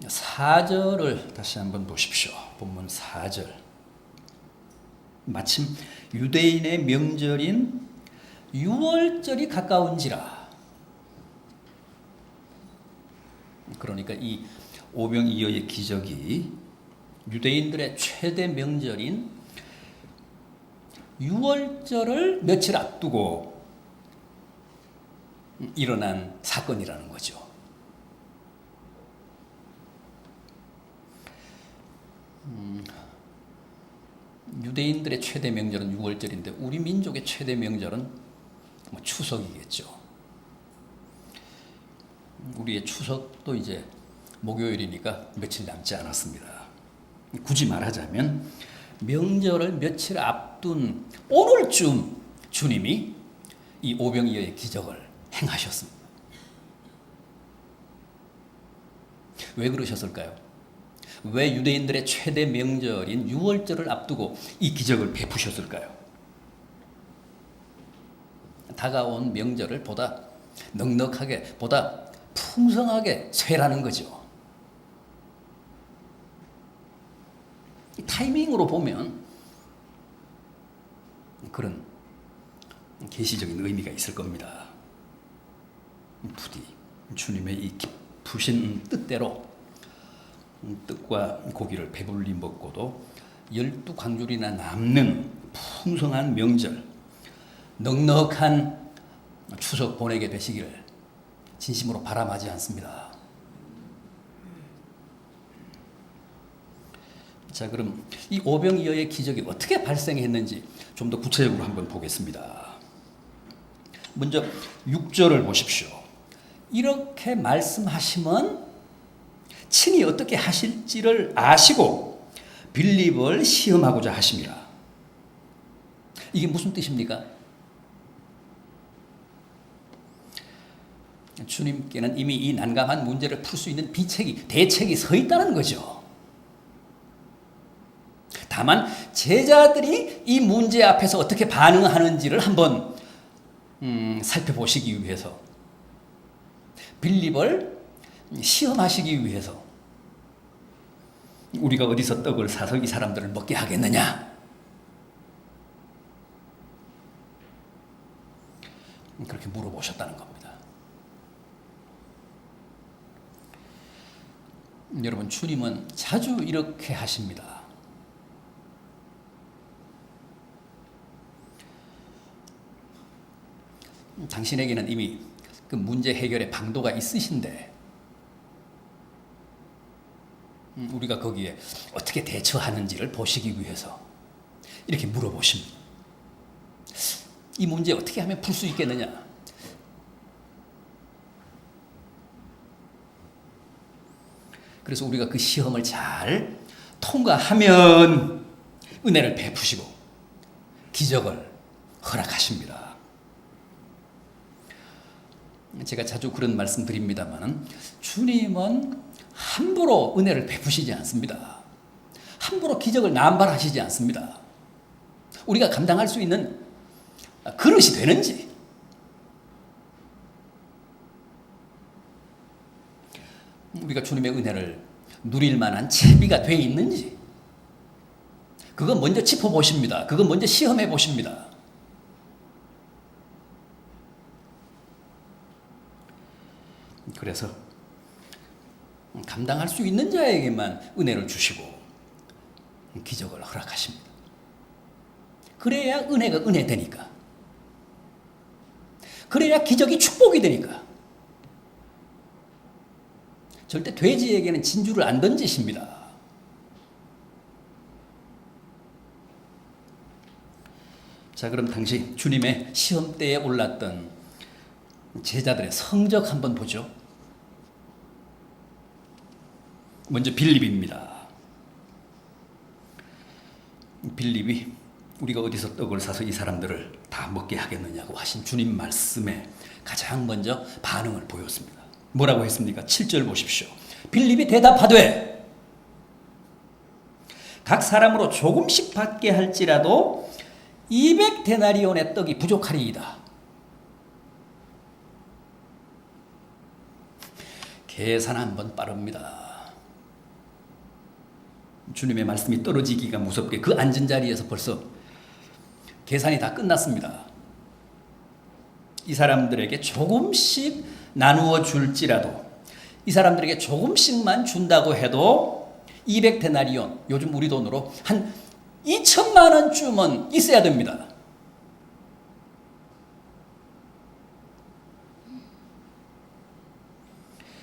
4절을 다시 한번 보십시오. 본문 4절. 마침 유대인의 명절인 유월절이 가까운지라. 그러니까 이 오병이어의 기적이 유대인들의 최대 명절인 유월절을 며칠 앞두고 일어난 사건이라는 거죠. 유대인들의 최대 명절은 유월절인데 우리 민족의 최대 명절은 추석이겠죠. 우리의 추석도 이제 목요일이니까 며칠 남지 않았습니다. 굳이 말하자면 명절을 며칠 앞둔 오늘쯤 주님이 이 오병이어의 기적을 행하셨습니다. 왜 그러셨을까요? 왜 유대인들의 최대 명절인 유월절을 앞두고 이 기적을 베푸셨을까요? 다가온 명절을 보다 넉넉하게, 보다 풍성하게 쇠라는 거죠. 타이밍으로 보면 그런 계시적인 의미가 있을 겁니다. 부디 주님의 이 깊으신 뜻대로 뜻과 고기를 배불리 먹고도 12광줄이나 남는 풍성한 명절, 넉넉한 추석 보내게 되시기를 진심으로 바람하지 않습니다. 자, 그럼 이 오병이어의 기적이 어떻게 발생했는지 좀 더 구체적으로 한번 보겠습니다. 먼저 6절을 보십시오. 이렇게 말씀하시면 친히 어떻게 하실지를 아시고 빌립을 시험하고자 하심이라. 이게 무슨 뜻입니까? 주님께는 이미 이 난감한 문제를 풀 수 있는 대책이 서 있다는 거죠. 다만 제자들이 이 문제 앞에서 어떻게 반응하는지를 한번 살펴보시기 위해서, 빌립을 시험하시기 위해서 우리가 어디서 떡을 사서 이 사람들을 먹게 하겠느냐, 그렇게 물어보셨다는 겁니다. 여러분, 주님은 자주 이렇게 하십니다. 당신에게는 이미 그 문제 해결의 방도가 있으신데 우리가 거기에 어떻게 대처하는지를 보시기 위해서 이렇게 물어보십니다. 이 문제 어떻게 하면 풀 수 있겠느냐? 그래서 우리가 그 시험을 잘 통과하면 은혜를 베푸시고 기적을 허락하십니다. 제가 자주 그런 말씀 드립니다만 주님은 함부로 은혜를 베푸시지 않습니다. 함부로 기적을 남발하시지 않습니다. 우리가 감당할 수 있는 그릇이 되는지, 우리가 주님의 은혜를 누릴 만한 채비가 돼 있는지, 그건 먼저 짚어보십니다. 그건 먼저 시험해 보십니다. 그래서 감당할 수 있는 자에게만 은혜를 주시고 기적을 허락하십니다. 그래야 은혜가 은혜 되니까. 그래야 기적이 축복이 되니까. 절대 돼지에게는 진주를 안 던지십니다. 자, 그럼 당시 주님의 시험대에 올랐던 제자들의 성적 한번 보죠. 먼저 빌립입니다. 빌립이 우리가 어디서 떡을 사서 이 사람들을 다 먹게 하겠느냐고 하신 주님 말씀에 가장 먼저 반응을 보였습니다. 뭐라고 했습니까? 7절 보십시오. 빌립이 대답하되 각 사람으로 조금씩 받게 할지라도 200데나리온의 떡이 부족하리이다. 계산 한번 빠릅니다. 주님의 말씀이 떨어지기가 무섭게 그 앉은 자리에서 벌써 계산이 다 끝났습니다. 이 사람들에게 조금씩 나누어 줄지라도, 이 사람들에게 조금씩만 준다고 해도 200데나리온, 요즘 우리 돈으로 한 2천만 원쯤은 있어야 됩니다.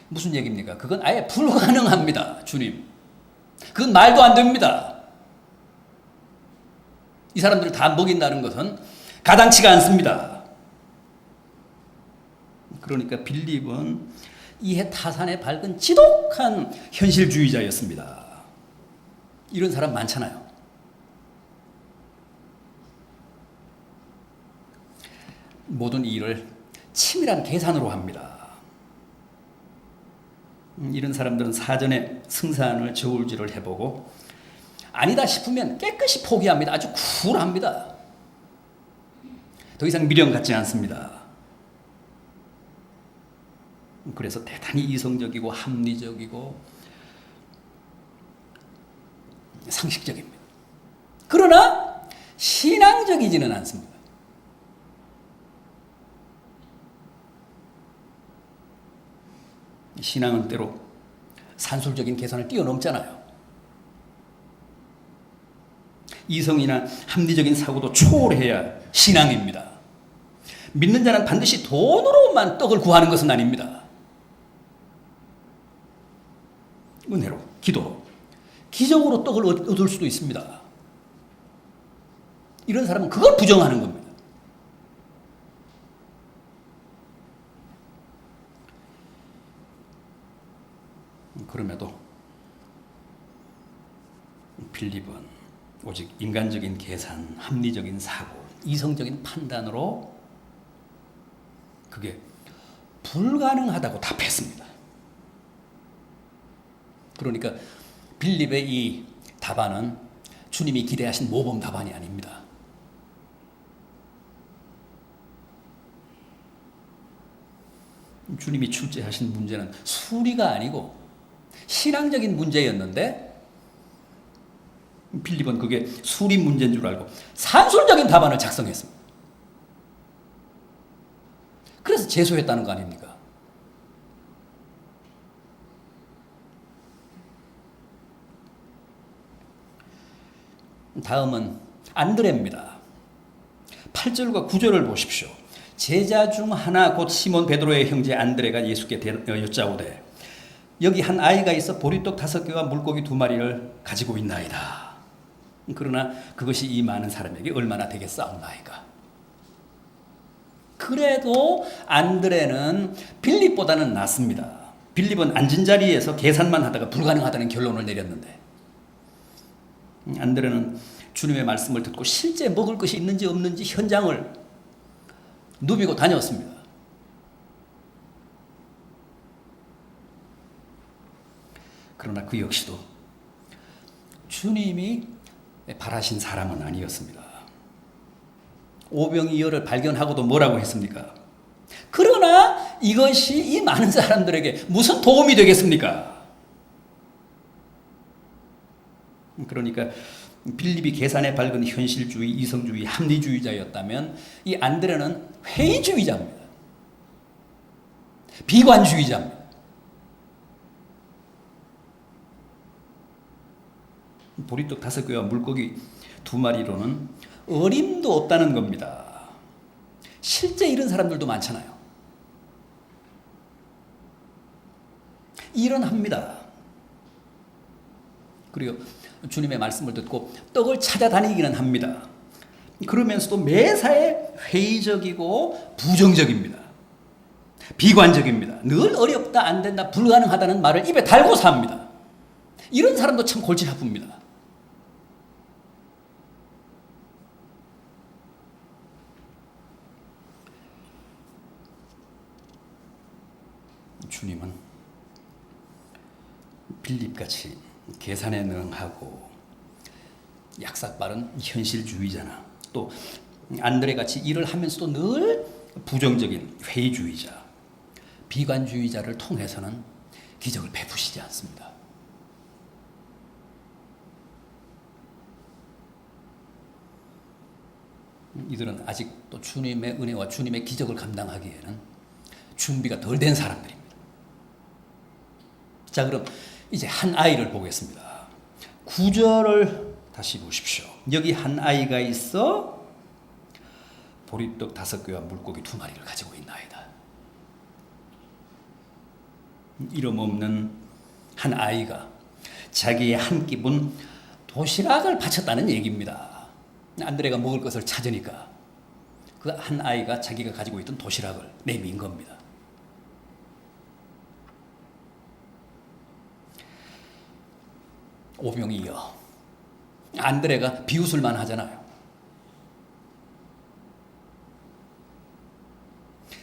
무슨 얘기입니까? 그건 아예 불가능합니다. 주님, 그건 말도 안 됩니다. 이 사람들을 다 먹인다는 것은 가당치가 않습니다. 그러니까 빌립은 이해 타산에 밝은 지독한 현실주의자였습니다. 이런 사람 많잖아요. 모든 일을 치밀한 계산으로 합니다. 이런 사람들은 사전에 승산을 저울질을 해보고 아니다 싶으면 깨끗이 포기합니다. 아주 쿨합니다. 더 이상 미련 갖지 않습니다. 그래서 대단히 이성적이고 합리적이고 상식적입니다. 그러나 신앙적이지는 않습니다. 신앙은 때로 산술적인 계산을 뛰어넘잖아요. 이성이나 합리적인 사고도 초월해야 신앙입니다. 믿는 자는 반드시 돈으로만 떡을 구하는 것은 아닙니다. 은혜로, 기도로, 기적으로 떡을 얻을 수도 있습니다. 이런 사람은 그걸 부정하는 겁니다. 그럼에도 빌립은 오직 인간적인 계산, 합리적인 사고, 이성적인 판단으로 그게 불가능하다고 답했습니다. 그러니까 빌립의 이 답안은 주님이 기대하신 모범 답안이 아닙니다. 주님이 출제하신 문제는 수리가 아니고 신앙적인 문제였는데 빌립은 그게 수리 문제인 줄 알고 산술적인 답안을 작성했습니다. 그래서 재소했다는 거 아닙니까? 다음은 안드레입니다. 8절과 9절을 보십시오. 제자 중 하나 곧 시몬 베드로의 형제 안드레가 예수께 여짜오되 여기 한 아이가 있어 보리떡 5개와 물고기 2마리를 가지고 있나이다. 그러나 그것이 이 많은 사람에게 얼마나 되겠사옵나이까. 그래도 안드레는 빌립보다는 낫습니다. 빌립은 앉은 자리에서 계산만 하다가 불가능하다는 결론을 내렸는데 안드레는 주님의 말씀을 듣고 실제 먹을 것이 있는지 없는지 현장을 누비고 다녔습니다. 그러나 그 역시도 주님이 바라신 사람은 아니었습니다. 오병이어를 발견하고도 뭐라고 했습니까? 그러나 이것이 이 많은 사람들에게 무슨 도움이 되겠습니까? 그러니까 빌립이 계산에 밝은 현실주의, 이성주의, 합리주의자였다면 이 안드레는 회의주의자입니다. 비관주의자입니다. 보리떡 5개와 물고기 2마리로는 어림도 없다는 겁니다. 실제 이런 사람들도 많잖아요. 일은 합니다. 그리고 주님의 말씀을 듣고 떡을 찾아다니기는 합니다. 그러면서도 매사에 회의적이고 부정적입니다. 비관적입니다. 늘 어렵다, 안 된다, 불가능하다는 말을 입에 달고 삽니다. 이런 사람도 참 골치 아픕니다. 주님은 빌립같이 계산에 능하고 약삭 빠른 현실주의자나 또 안드레같이 일을 하면서도 늘 부정적인 회의주의자, 비관주의자를 통해서는 기적을 베푸시지 않습니다. 이들은 아직도 주님의 은혜와 주님의 기적을 감당하기에는 준비가 덜 된 사람들입니다. 자, 그럼 이제 한 아이를 보겠습니다. 9절을 다시 보십시오. 여기 한 아이가 있어 보리떡 5개와 물고기 2마리를 가지고 있는 아이다. 이름 없는 한 아이가 자기의 한 끼분 도시락을 바쳤다는 얘기입니다. 안드레가 먹을 것을 찾으니까 그 한 아이가 자기가 가지고 있던 도시락을 내민 겁니다. 오병이어. 안드레가 비웃을만 하잖아요.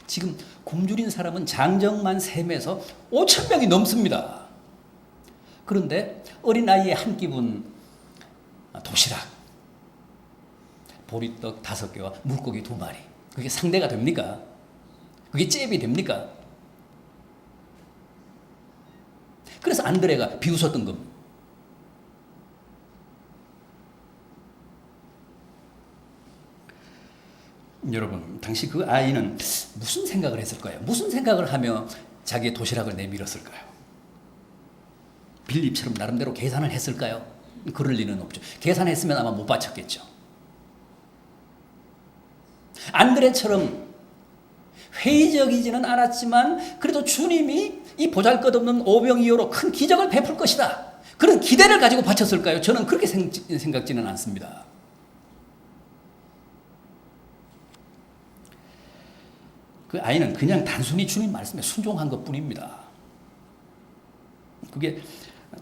지금 굶주린 사람은 장정만 셈해서 5,000명이 넘습니다. 그런데 어린아이의 한 끼분 도시락, 보리떡 5개와 물고기 2마리, 그게 상대가 됩니까? 그게 잽이 됩니까? 그래서 안드레가 비웃었던 겁니다. 여러분, 당시 그 아이는 무슨 생각을 했을까요? 무슨 생각을 하며 자기의 도시락을 내밀었을까요? 빌립처럼 나름대로 계산을 했을까요? 그럴 리는 없죠. 계산했으면 아마 못 바쳤겠죠. 안드레처럼 회의적이지는 않았지만 그래도 주님이 이 보잘것없는 오병이어로 큰 기적을 베풀 것이다, 그런 기대를 가지고 바쳤을까요? 저는 그렇게 생각지는 않습니다. 그 아이는 그냥 단순히 주님 말씀에 순종한 것뿐입니다. 그게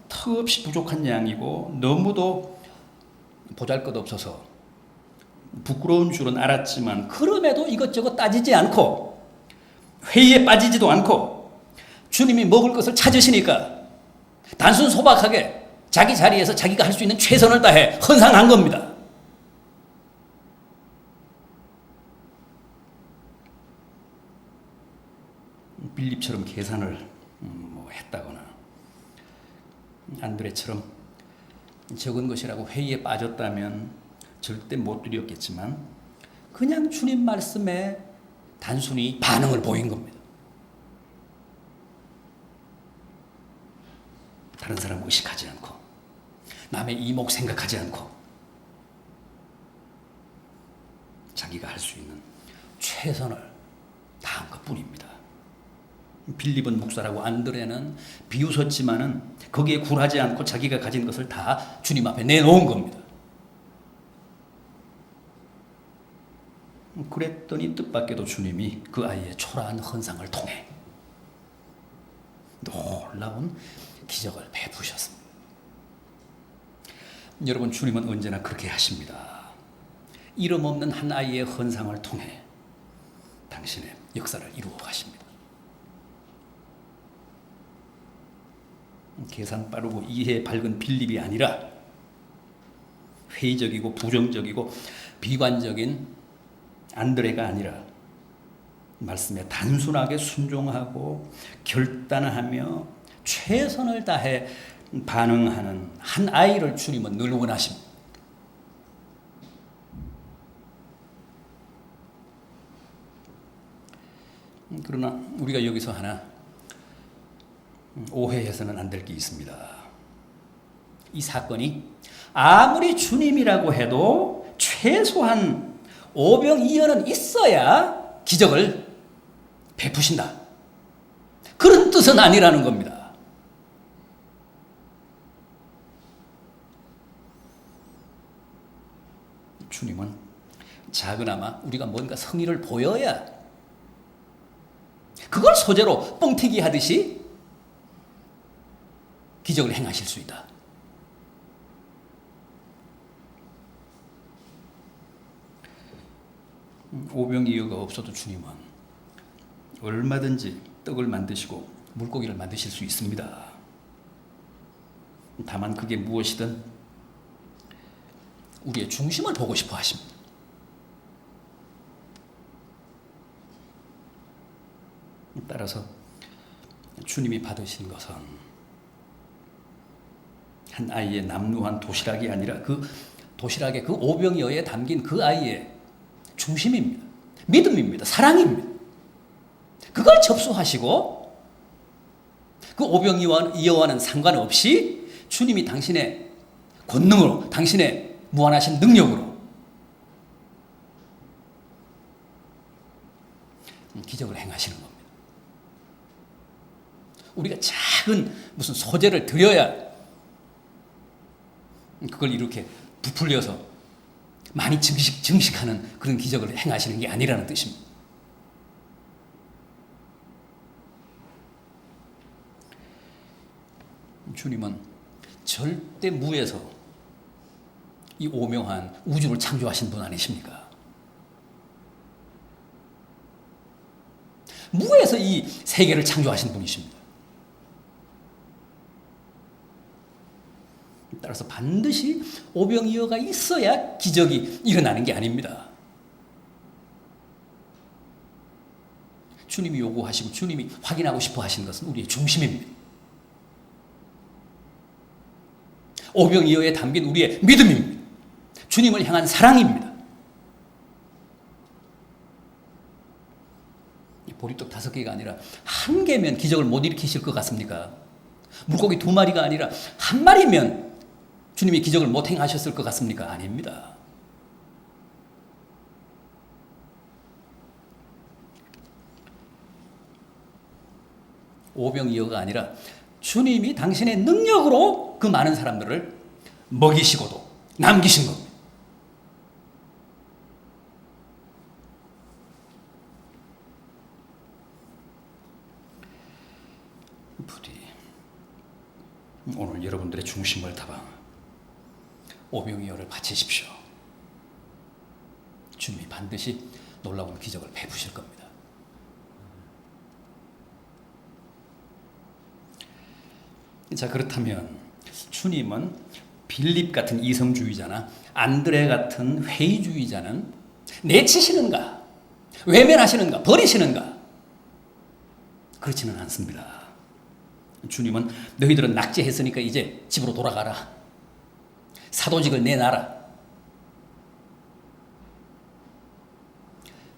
턱없이 부족한 양이고 너무도 보잘것없어서 부끄러운 줄은 알았지만 그럼에도 이것저것 따지지 않고 회의에 빠지지도 않고 주님이 먹을 것을 찾으시니까 단순 소박하게 자기 자리에서 자기가 할 수 있는 최선을 다해 헌상한 겁니다. 빌립처럼 계산을 했다거나 안드레처럼 적은 것이라고 회의에 빠졌다면 절대 못 드렸겠지만 그냥 주님 말씀에 단순히 반응을 보인 겁니다. 다른 사람 의식하지 않고 남의 이목 생각하지 않고 자기가 할 수 있는 최선을 다한 것뿐입니다. 빌립은 묵살하고 안드레는 비웃었지만은 거기에 굴하지 않고 자기가 가진 것을 다 주님 앞에 내놓은 겁니다. 그랬더니 뜻밖에도 주님이 그 아이의 초라한 헌상을 통해 놀라운 기적을 베푸셨습니다. 여러분, 주님은 언제나 그렇게 하십니다. 이름 없는 한 아이의 헌상을 통해 당신의 역사를 이루어 가십니다. 계산 빠르고 이해 밝은 빌립이 아니라 회의적이고 부정적이고 비관적인 안드레가 아니라 말씀에 단순하게 순종하고 결단하며 최선을 다해 반응하는 한 아이를 주님은 늘 원하십니다. 그러나 우리가 여기서 하나 오해해서는 안 될 게 있습니다. 이 사건이 아무리 주님이라고 해도 최소한 오병이어는 있어야 기적을 베푸신다, 그런 뜻은 아니라는 겁니다. 주님은 작으나마 우리가 뭔가 성의를 보여야 그걸 소재로 뻥튀기 하듯이 기적을 행하실 수 있다. 오병이어가 없어도 주님은 얼마든지 떡을 만드시고 물고기를 만드실 수 있습니다. 다만 그게 무엇이든 우리의 중심을 보고 싶어 하십니다. 따라서 주님이 받으신 것은 한 아이의 남루한 도시락이 아니라 그 도시락에 그 오병이어에 담긴 그 아이의 중심입니다. 믿음입니다. 사랑입니다. 그걸 접수하시고 그 오병이어와는 상관없이 주님이 당신의 권능으로, 당신의 무한하신 능력으로 기적을 행하시는 겁니다. 우리가 작은 무슨 소재를 드려야 그걸 이렇게 부풀려서 많이 증식하는 그런 기적을 행하시는 게 아니라는 뜻입니다. 주님은 절대 무에서 이 오묘한 우주를 창조하신 분 아니십니까? 무에서 이 세계를 창조하신 분이십니다. 따라서 반드시 오병이어가 있어야 기적이 일어나는 게 아닙니다. 주님이 요구하시고 주님이 확인하고 싶어 하시는 것은 우리의 중심입니다. 오병이어에 담긴 우리의 믿음입니다. 주님을 향한 사랑입니다. 보리떡 5개가 아니라 1개면 기적을 못 일으키실 것 같습니까? 물고기 2마리가 아니라 1마리면 주님이 기적을 못 행하셨을 것 같습니까? 아닙니다. 오병이어가 아니라 주님이 당신의 능력으로 그 많은 사람들을 먹이시고도 남기신 겁니다. 부디 오늘 여러분들의 중심을 담아 오병이어를 바치십시오. 주님이 반드시 놀라운 기적을 베푸실 겁니다. 자, 그렇다면 주님은 빌립 같은 이성주의자나 안드레 같은 회의주의자는 내치시는가? 외면하시는가? 버리시는가? 그렇지는 않습니다. 주님은 너희들은 낙제했으니까 이제 집으로 돌아가라. 사도직을 내놔라.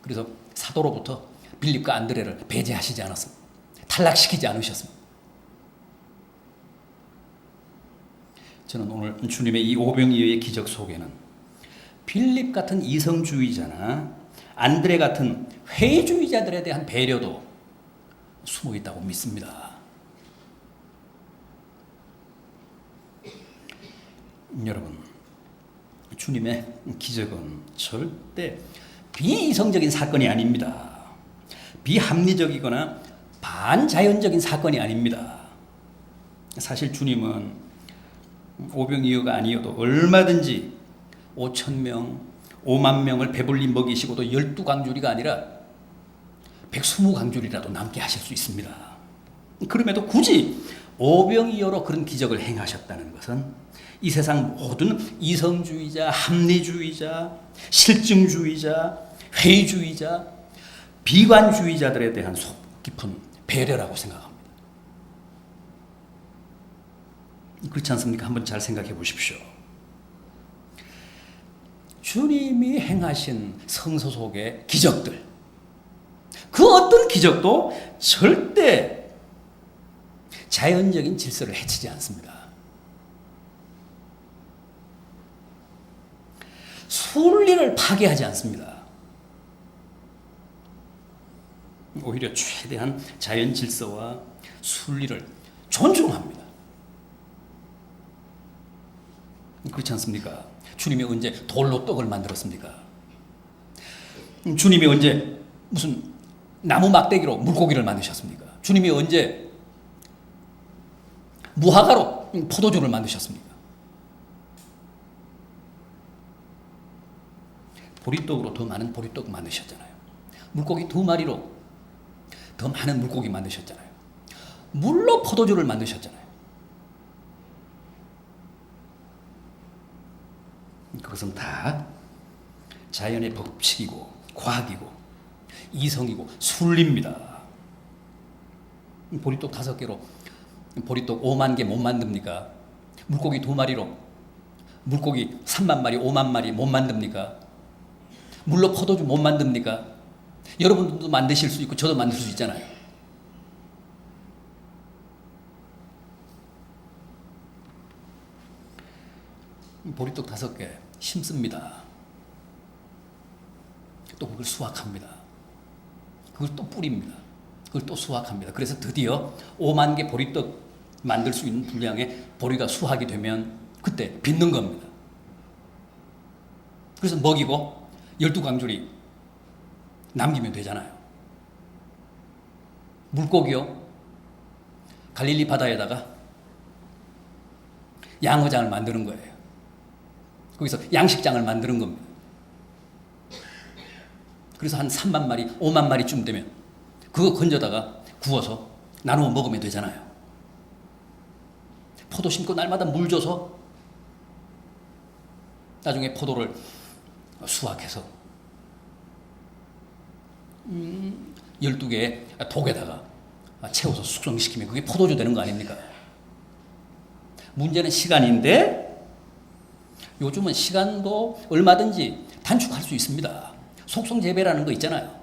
그래서 사도로부터 빌립과 안드레를 배제하시지 않았습니다. 탈락시키지 않으셨습니다. 저는 오늘 주님의 이 오병이어의 기적 속에는 빌립 같은 이성주의자나 안드레 같은 회의주의자들에 대한 배려도 숨어 있다고 믿습니다. 여러분, 주님의 기적은 절대 비이성적인 사건이 아닙니다. 비합리적이거나 반자연적인 사건이 아닙니다. 사실 주님은 오병이어가 아니어도 얼마든지 5,000명, 5만 명을 배불리 먹이시고도 12강줄이가 아니라 120강줄이라도 남게 하실 수 있습니다. 그럼에도 굳이 오병이어로 그런 기적을 행하셨다는 것은 이 세상 모든 이성주의자, 합리주의자, 실증주의자, 회의주의자, 비관주의자들에 대한 속 깊은 배려라고 생각합니다. 그렇지 않습니까? 한번 잘 생각해 보십시오. 주님이 행하신 성서 속의 기적들, 그 어떤 기적도 절대 자연적인 질서를 해치지 않습니다. 순리를 파괴하지 않습니다. 오히려 최대한 자연 질서와 순리를 존중합니다. 그렇지 않습니까? 주님이 언제 돌로 떡을 만들었습니까? 주님이 언제 무슨 나무 막대기로 물고기를 만드셨습니까? 주님이 언제 무화과로 포도주를 만드셨습니까? 보리떡으로 더 많은 보리떡 만드셨잖아요. 물고기 2마리로 더 많은 물고기 만드셨잖아요. 물로 포도주를 만드셨잖아요. 그것은 다 자연의 법칙이고 과학이고 이성이고 순리입니다. 보리떡 5개로 보리떡 5만 개 못 만듭니까? 물고기 2마리로 물고기 3만 마리, 5만 마리 못 만듭니까? 물로 포도주 못 만듭니까? 여러분들도 만드실 수 있고 저도 만들 수 있잖아요. 보리떡 5개 심습니다. 또 그걸 수확합니다. 그걸 또 뿌립니다. 그걸 또 수확합니다. 그래서 드디어 5만 개 보리떡 만들 수 있는 분량의 보리가 수확이 되면 그때 빚는 겁니다. 그래서 먹이고 12광줄이 남기면 되잖아요. 물고기요. 갈릴리 바다에다가 양어장을 만드는 거예요. 거기서 양식장을 만드는 겁니다. 그래서 한 3만 마리, 5만 마리쯤 되면 그거 건져다가 구워서 나누어 먹으면 되잖아요. 포도 심고 날마다 물 줘서 나중에 포도를 수확해서 12개의 독에다가 채워서 숙성시키면 그게 포도주 되는 거 아닙니까? 문제는 시간인데 요즘은 시간도 얼마든지 단축할 수 있습니다. 속성재배라는 거 있잖아요.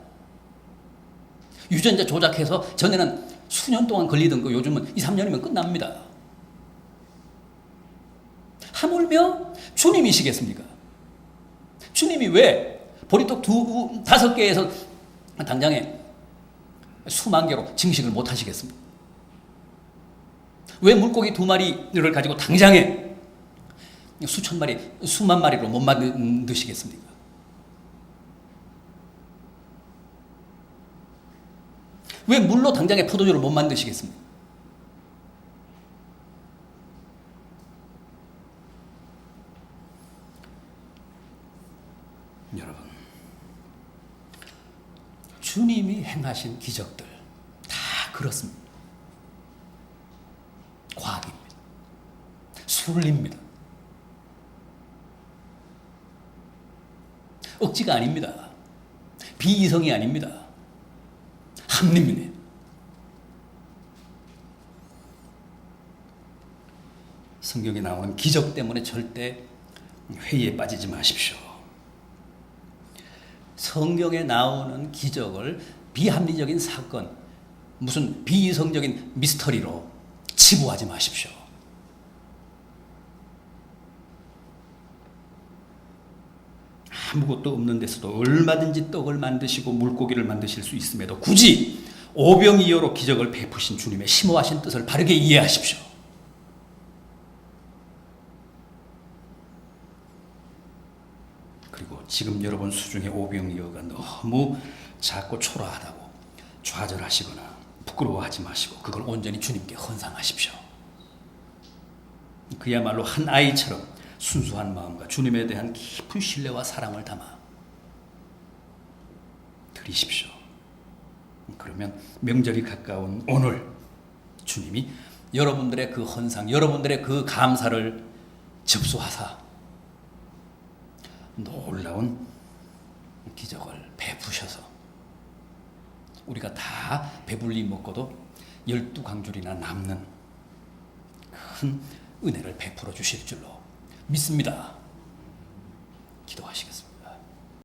유전자 조작해서 전에는 수년 동안 걸리던 거 요즘은 2, 3년이면 끝납니다. 하물며 주님이시겠습니까? 주님이 왜 보리떡 5개에서 당장에 수만 개로 증식을 못 하시겠습니까? 왜 물고기 2마리를 가지고 당장에 수천 마리, 수만 마리로 못 만드시겠습니까? 왜 물로 당장에 포도주를 못 만드시겠습니까? 여러분, 주님이 행하신 기적들 다 그렇습니다. 과학입니다. 순리입니다. 억지가 아닙니다. 비이성이 아닙니다. 합리입니다. 성경에 나오는 기적 때문에 절대 회의에 빠지지 마십시오. 성경에 나오는 기적을 비합리적인 사건, 무슨 비이성적인 미스터리로 치부하지 마십시오. 아무것도 없는 데서도 얼마든지 떡을 만드시고 물고기를 만드실 수 있음에도 굳이 오병이어로 기적을 베푸신 주님의 심오하신 뜻을 바르게 이해하십시오. 그리고 지금 여러분 수중에 오병이어가 너무 작고 초라하다고 좌절하시거나 부끄러워하지 마시고 그걸 온전히 주님께 헌상하십시오. 그야말로 한 아이처럼 순수한 마음과 주님에 대한 깊은 신뢰와 사랑을 담아 드리십시오. 그러면 명절이 가까운 오늘 주님이 여러분들의 그 헌상, 여러분들의 그 감사를 접수하사 놀라운 기적을 베푸셔서 우리가 다 배불리 먹고도 12광줄이나 남는 큰 은혜를 베풀어 주실 줄로 믿습니다. 기도하시겠습니다.